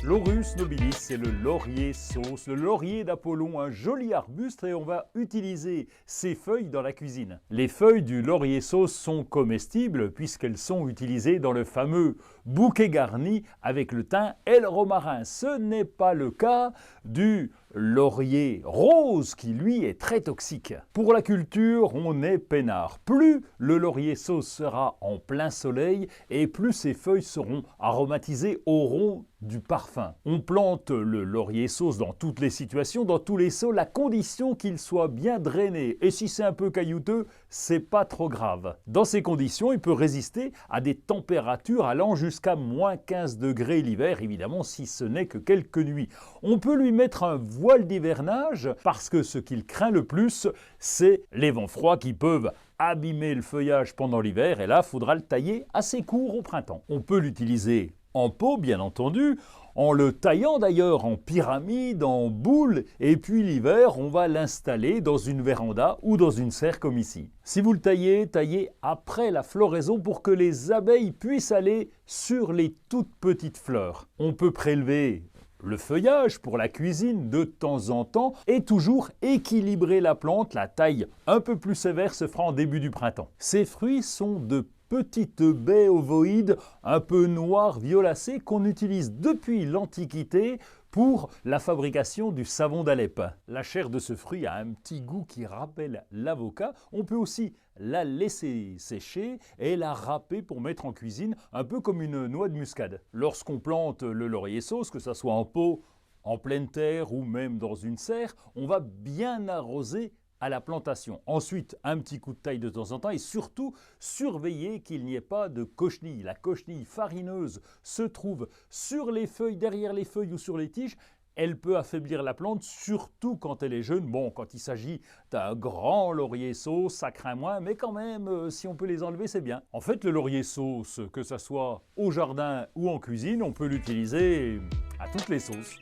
Laurus nobilis, c'est le laurier sauce, le laurier d'Apollon, un joli arbuste et on va utiliser ses feuilles dans la cuisine. Les feuilles du laurier sauce sont comestibles puisqu'elles sont utilisées dans le fameux bouquet garni avec le thym et le romarin. Ce n'est pas le cas du laurier rose qui lui est très toxique. Pour la culture, on est peinard. Plus le laurier sauce sera en plein soleil et plus ses feuilles seront aromatisées, auront du parfum. On plante le laurier sauce dans toutes les situations, dans tous les sols, à condition qu'il soit bien drainé. Et si c'est un peu caillouteux, c'est pas trop grave. Dans ces conditions, il peut résister à des températures allant jusqu'à moins 15 degrés l'hiver, évidemment si ce n'est que quelques nuits. On peut lui mettre un voile d'hivernage parce que ce qu'il craint le plus, c'est les vents froids qui peuvent abîmer le feuillage pendant l'hiver et là, il faudra le tailler assez court au printemps. On peut l'utiliser en pot, bien entendu, en le taillant d'ailleurs en pyramide, en boule, et puis l'hiver, on va l'installer dans une véranda ou dans une serre comme ici. Si vous le taillez, taillez après la floraison pour que les abeilles puissent aller sur les toutes petites fleurs. On peut prélever le feuillage pour la cuisine de temps en temps et toujours équilibrer la plante. La taille un peu plus sévère se fera en début du printemps. Ces fruits sont de petites baies ovoïdes un peu noires violacées qu'on utilise depuis l'Antiquité pour la fabrication du savon d'Alep. La chair de ce fruit a un petit goût qui rappelle l'avocat. On peut aussi la laisser sécher et la râper pour mettre en cuisine, un peu comme une noix de muscade. Lorsqu'on plante le laurier sauce, que ce soit en pot, en pleine terre ou même dans une serre, on va bien arroser à la plantation. Ensuite, un petit coup de taille de temps en temps et surtout surveiller qu'il n'y ait pas de cochenille. La cochenille farineuse se trouve sur les feuilles, derrière les feuilles ou sur les tiges. Elle peut affaiblir la plante, surtout quand elle est jeune. Bon, quand il s'agit d'un grand laurier sauce, ça craint moins, mais quand même, si on peut les enlever, c'est bien. En fait, le laurier sauce, que ce soit au jardin ou en cuisine, on peut l'utiliser à toutes les sauces.